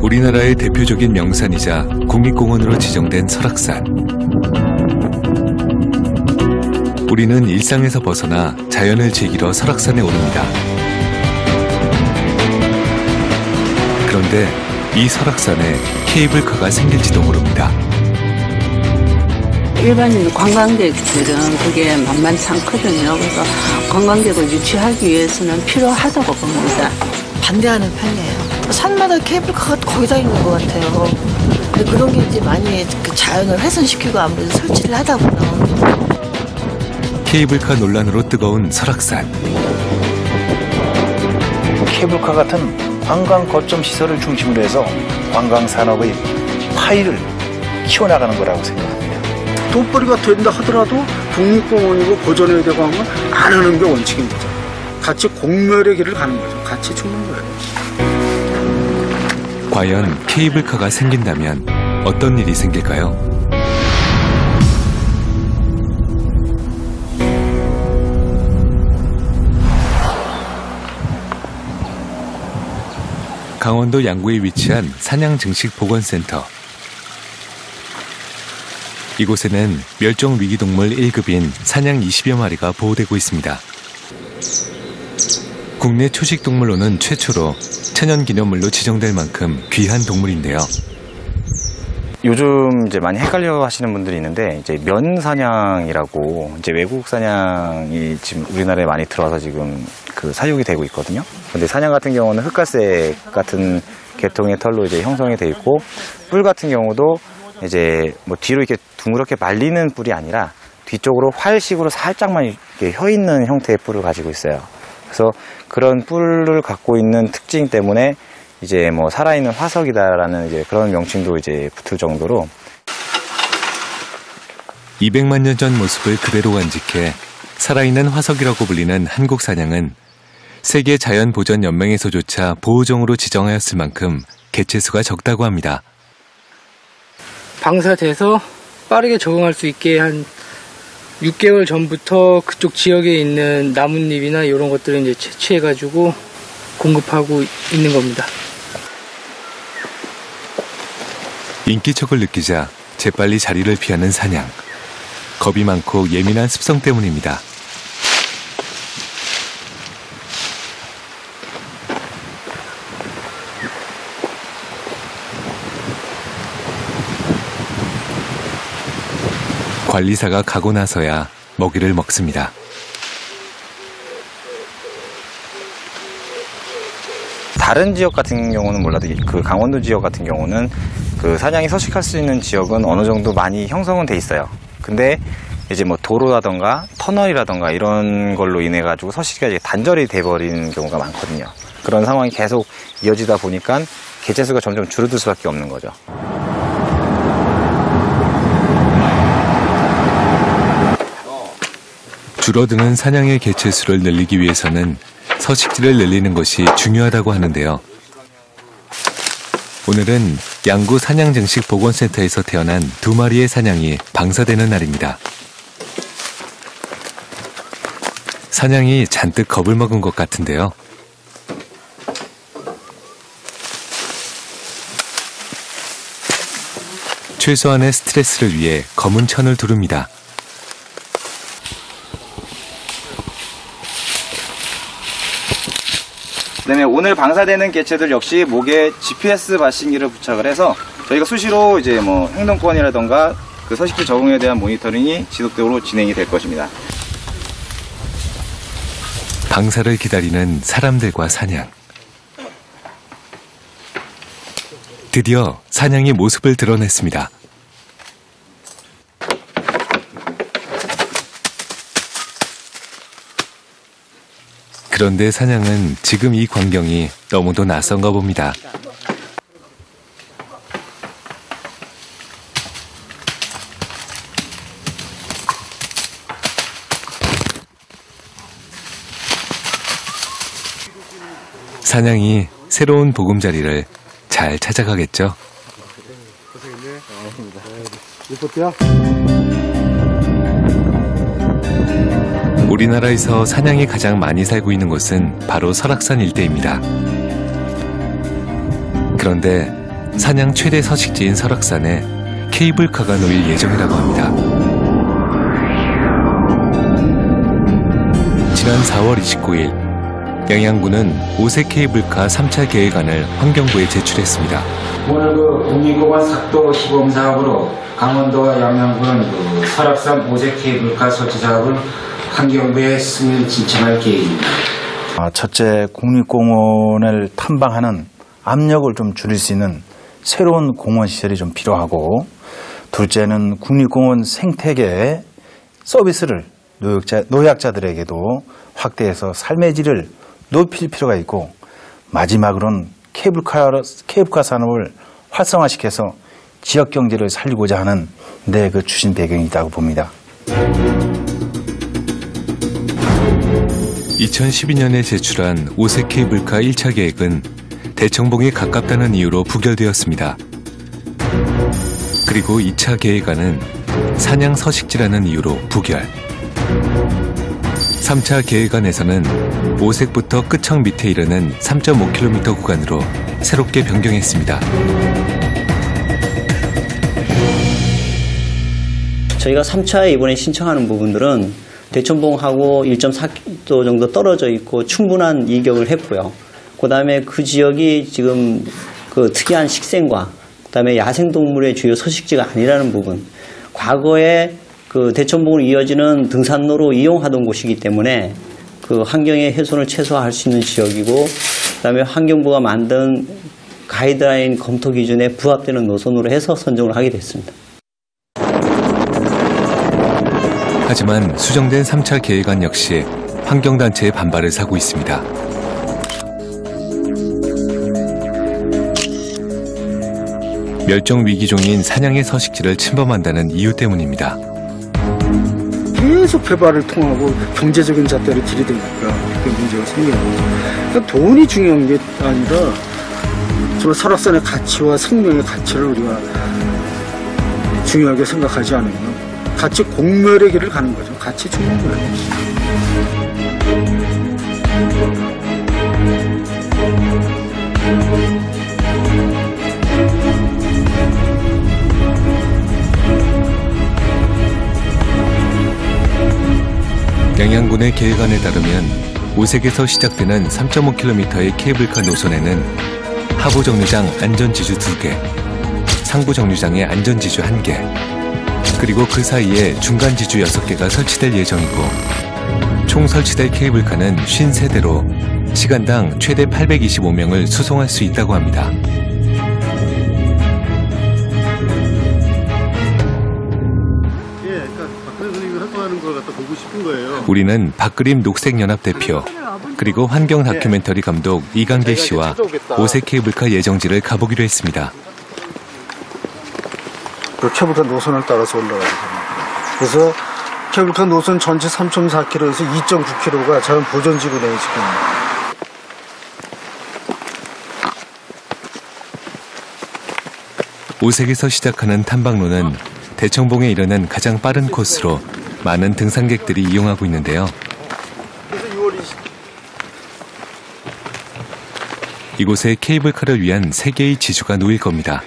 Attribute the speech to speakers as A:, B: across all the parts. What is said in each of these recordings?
A: 우리나라의 대표적인 명산이자 국립공원으로 지정된 설악산. 우리는 일상에서 벗어나 자연을 즐기러 설악산에 오릅니다. 그런데 이 설악산에 케이블카가 생길지도 모릅니다.
B: 일반인 관광객들은 그게 만만치 않거든요. 그래서 관광객을 유치하기 위해서는 필요하다고 봅니다.
C: 반대하는 편이에요. 산마다 케이블카가 거의 다 있는 것 같아요. 근데 그런 게 이제 많이 그 자연을 훼손시키고 아무래도 설치를 하다 보면.
A: 케이블카 논란으로 뜨거운 설악산.
D: 케이블카 같은 관광 거점 시설을 중심으로 해서 관광 산업의 파이를 키워나가는 거라고 생각합니다.
E: 돈벌이가 된다 하더라도 국립공원이고 보존해야 되고 하면 안 하는 게 원칙인 거죠. 같이 공멸의 길을 가는 거죠. 같이 죽는 거예요.
A: 과연 케이블카가 생긴다면 어떤 일이 생길까요? 강원도 양구에 위치한 산양증식보건센터. 이곳에는 멸종위기동물 1급인 산양 20여 마리가 보호되고 있습니다. 국내 초식동물로는 최초로 천연기념물로 지정될 만큼 귀한 동물인데요.
F: 요즘 이제 많이 헷갈려 하시는 분들이 있는데, 이제 면사냥이라고, 이제 외국 사냥이 지금 우리나라에 많이 들어와서 지금 그 사육이 되고 있거든요. 근데 사냥 같은 경우는 흑갈색 같은 계통의 털로 이제 형성이 돼 있고, 뿔 같은 경우도 이제 뭐 뒤로 이렇게 둥그렇게 말리는 뿔이 아니라 뒤쪽으로 활식으로 살짝만 이렇게 혀 있는 형태의 뿔을 가지고 있어요. 그래서 그런 뿔을 갖고 있는 특징 때문에 이제 뭐 살아있는 화석이다라는 이제 그런 명칭도 이제 붙을 정도로
A: 200만 년 전 모습을 그대로 간직해 살아있는 화석이라고 불리는 한국 산양은 세계 자연보전연맹에서조차 보호종으로 지정하였을 만큼 개체수가 적다고 합니다.
G: 방사돼서 빠르게 적응할 수 있게 한 6개월 전부터 그쪽 지역에 있는 나뭇잎이나 이런 것들을 이제 채취해가지고 공급하고 있는 겁니다.
A: 인기척을 느끼자 재빨리 자리를 피하는 사냥. 겁이 많고 예민한 습성 때문입니다. 관리사가 가고 나서야 먹이를 먹습니다.
F: 다른 지역 같은 경우는 몰라도 그 강원도 지역 같은 경우는 그 사냥이 서식할 수 있는 지역은 어느 정도 많이 형성은 돼 있어요. 근데 이제 뭐 도로라던가 터널이라던가 이런 걸로 인해 가지고 서식이 이제 단절이 돼버리는 경우가 많거든요. 그런 상황이 계속 이어지다 보니까 개체수가 점점 줄어들 수밖에 없는 거죠.
A: 줄어드는 사냥의 개체수를 늘리기 위해서는 서식지를 늘리는 것이 중요하다고 하는데요. 오늘은 양구 산양증식보건센터에서 태어난 2마리의 사냥이 방사되는 날입니다. 사냥이 잔뜩 겁을 먹은 것 같은데요. 최소한의 스트레스를 위해 검은 천을 두릅니다.
F: 그다음에 오늘 방사되는 개체들 역시 목에 GPS 발신기를 부착을 해서 저희가 수시로 이제 뭐 행동권이라던가 그 서식지 적응에 대한 모니터링이 지속적으로 진행이 될 것입니다.
A: 방사를 기다리는 사람들과 사냥. 드디어 사냥이 모습을 드러냈습니다. 그런데 사냥은 지금 이 광경이 너무도 낯선가 봅니다. 사냥이 새로운 보금자리를 잘 찾아가겠죠.
E: 리포트야?
A: 우리나라에서 사냥이 가장 많이 살고 있는 곳은 바로 설악산 일대입니다. 그런데 사냥 최대 서식지인 설악산에 케이블카가 놓일 예정이라고 합니다. 지난 4월 29일 양양군은 오색 케이블카 3차 계획안을 환경부에 제출했습니다.
H: 오늘 국립공원 삭도 시범 사업으로 강원도와 양양군은 설악산 오색 케이블카 설치 사업을 환경부에 승인 신청할 계획입니다.
D: 첫째, 국립공원을 탐방하는 압력을 좀 줄일 수 있는 새로운 공원 시설이 좀 필요하고, 둘째는 국립공원 생태계 서비스를 노약자들에게도 확대해서 삶의 질을 높일 필요가 있고, 마지막으로는 케이블카 산업을 활성화시켜서 지역 경제를 살리고자 하는 그 추진 배경이 있다고 봅니다.
A: 2012년에 제출한 오색 케이블카 1차 계획은 대청봉이 가깝다는 이유로 부결되었습니다. 그리고 2차 계획안은 사냥 서식지라는 이유로 부결. 3차 계획안에서는 오색부터 끝청 밑에 이르는 3.5km 구간으로 새롭게 변경했습니다.
I: 저희가 3차에 이번에 신청하는 부분들은 대청봉하고 1.4km 정도 떨어져 있고 충분한 이격을 했고요. 그 다음에 그 지역이 지금 그 특이한 식생과 그 다음에 야생동물의 주요 서식지가 아니라는 부분, 과거에 그 대청봉으로 이어지는 등산로로 이용하던 곳이기 때문에 그 환경의 훼손을 최소화할 수 있는 지역이고, 그 다음에 환경부가 만든 가이드라인 검토 기준에 부합되는 노선으로 해서 선정을 하게 됐습니다.
A: 하지만 수정된 3차 계획안 역시 환경단체의 반발을 사고 있습니다. 멸종위기종인 사냥의 서식지를 침범한다는 이유 때문입니다.
E: 계속 개발을 통하고 경제적인 잣대를 들이대니까 그 문제가 생기는 거죠. 그러니까 돈이 중요한 게 아니라 정말 설악산의 가치와 생명의 가치를 우리가 중요하게 생각하지 않으면 가치 공멸의 길을 가는 거죠. 가치 중요한
A: 양양군의 계획안에 따르면 오색에서 시작되는 3.5km의 케이블카 노선에는 하부 정류장 안전지주 2개, 상부 정류장에 안전지주 1개, 그리고 그 사이에 중간지주 6개가 설치될 예정이고, 총 설치될 케이블카는 53대로 시간당 최대 825명을 수송할 수 있다고 합니다. 우리는 박그림 녹색연합 대표, 그리고 환경 다큐멘터리 감독 이강길 씨와 오색 케이블카 예정지를 가보기로 했습니다.
E: 케이블카 노선을 따라서 올라가야 됩니다. 그래서 케이블카 노선 전체 3.4km에서 2.9km가 자연 보전지구네요, 지금.
A: 오색에서 시작하는 탐방로는 대청봉에 이르는 가장 빠른 코스로 많은 등산객들이 이용하고 있는데요. 이곳에 케이블카를 위한 3개의 지주가 놓일 겁니다.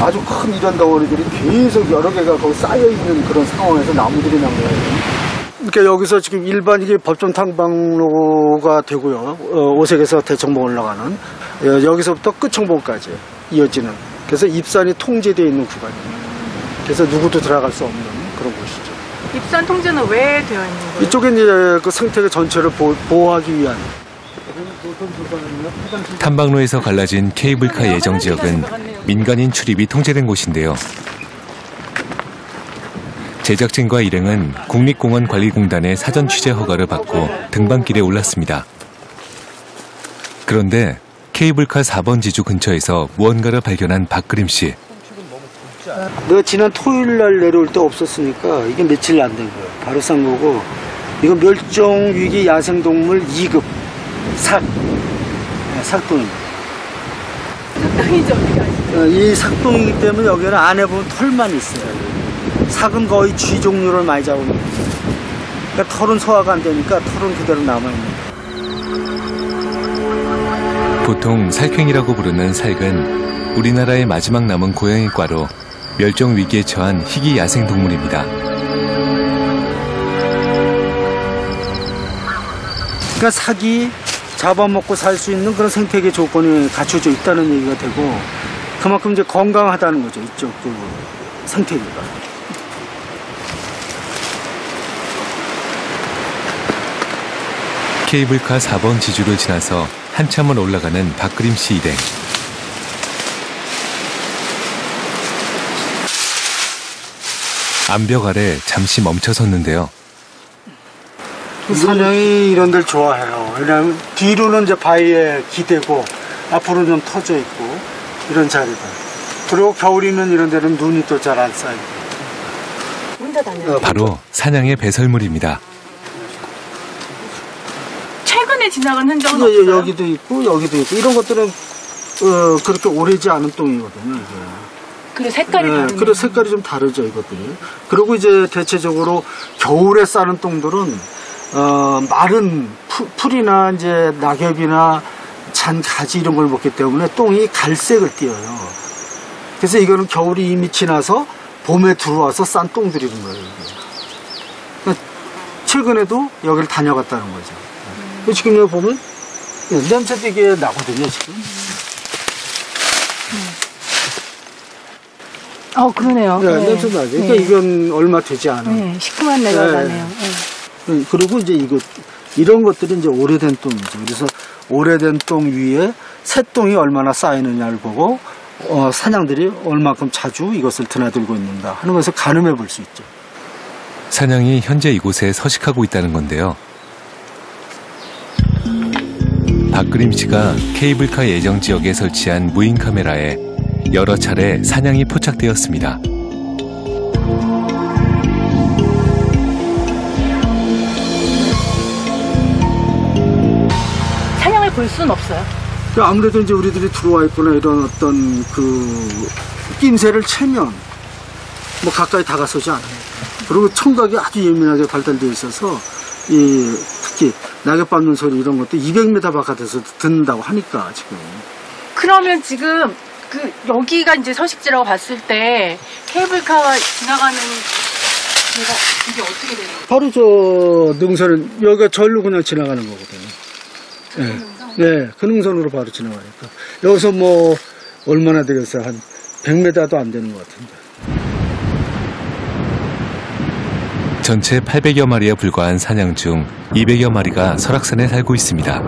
E: 아주 큰 이런 덩어리들이 계속 여러 개가 거기 쌓여있는 그런 상황에서 나무들이 난 거예요. 그러니까 여기서 지금 일반 이게 법정 탐방로가 되고요. 오색에서 대청봉 올라가는 여기서부터 끝청봉까지 이어지는, 그래서 입산이 통제되어 있는 구간이에요. 그래서 누구도 들어갈 수 없는 그런 곳이죠.
J: 입산 통제는 왜 되어 있는 거예요?
E: 이쪽에 이제 그 생태계 전체를 보호하기 위한.
A: 탐방로에서 갈라진 케이블카 예정 지역은 민간인 출입이 통제된 곳인데요. 제작진과 일행은 국립공원관리공단의 사전 취재 허가를 받고 등반길에 올랐습니다. 그런데 케이블카 4번 지주 근처에서 무언가를 발견한 박그림 씨.
E: 내가 지난 토요일 날 내려올 때 없었으니까 이게 며칠 안 된 거예요. 바로 싼 거고, 이거 멸종위기 야생동물 2급 삭. 삭동입니다.
J: 삭동이죠, 어떻게 아시죠?
E: 이 삭동이기 때문에 여기는 안에 보면 털만 있어요. 삭은 거의 쥐 종류를 많이 잡습니다. 그러니까 털은 소화가 안 되니까 털은 그대로 남아있는.
A: 보통 살쾡이라고 부르는 살은 우리나라의 마지막 남은 고양이과로 멸종 위기에 처한 희귀 야생 동물입니다.
E: 그러니까 삭이 잡아먹고 살 수 있는 그런 생태계 조건이 갖춰져 있다는 얘기가 되고 그만큼 이제 건강하다는 거죠. 이쪽 그 생태계가.
A: 케이블카 4번 지주를 지나서 한참을 올라가는 박그림씨 일행. 암벽 아래 잠시 멈춰섰는데요.
E: 사냥이 이런 데를 좋아해요. 왜냐하면 뒤로는 이제 바위에 기대고 앞으로는 좀 터져 있고 이런 자리다. 그리고 겨울이면 이런 데는 눈이 또 잘 안 쌓이고.
J: 혼자 다녀요.
A: 바로 사냥의 배설물입니다.
J: 최근에 지나간 흔적은 없어요?
E: 여기도 있고 여기도 있고 이런 것들은 그렇게 오래지 않은 똥이거든요. 이게.
J: 그리고 색깔이 다르네.
E: 그리고 색깔이 좀 다르죠 이것들이. 그리고 이제 대체적으로 겨울에 싸는 똥들은 마른 풀이나 이제 낙엽이나 잔 가지 이런 걸 먹기 때문에 똥이 갈색을 띠어요. 그래서 이거는 겨울이 이미 지나서 봄에 들어와서 싼 똥들이는 거예요. 그러니까 최근에도 여기를 다녀갔다는 거죠. 지금 여기 보면 냄새도 이게 나거든요 지금.
J: 그러네요.
E: 네, 냄새 나죠. 그러니까 이건 얼마 되지 않아요.
J: 네, 시큼한 내가 나네요.
E: 네. 그리고 이제 이런 것들이 이제 오래된 똥이죠. 그래서 오래된 똥 위에 새 똥이 얼마나 쌓이느냐를 보고 사냥들이 얼마큼 자주 이것을 드나들고 있는가 하는 것을 가늠해 볼 수 있죠.
A: 사냥이 현재 이곳에 서식하고 있다는 건데요. 박그림 씨가 케이블카 예정 지역에 설치한 무인 카메라에 여러 차례 사냥이 포착되었습니다.
J: 사냥을 볼 수는 없어요.
E: 아무래도 이제 우리들이 들어와 있거나 이런 어떤 그 낌새를 채면 뭐 가까이 다가서지 않아요. 그리고 청각이 아주 예민하게 발달되어 있어서 특히 낙엽 밟는 소리 이런 것도 200m 바깥에서 듣는다고 하니까 지금.
J: 그러면 지금 여기가 이제 서식지라고 봤을 때 케이블카가 지나가는 데가 이게 어떻게 되는 거예요?
E: 바로 저 능선은 여기가 절로 그냥 지나가는 거거든요. 네, 그 능선으로 바로 지나가니까 여기서 뭐 얼마나 되겠어요? 한 100m도 안 되는 것 같은데.
A: 전체 800여 마리에 불과한 사냥 중 200여 마리가 설악산에 살고 있습니다.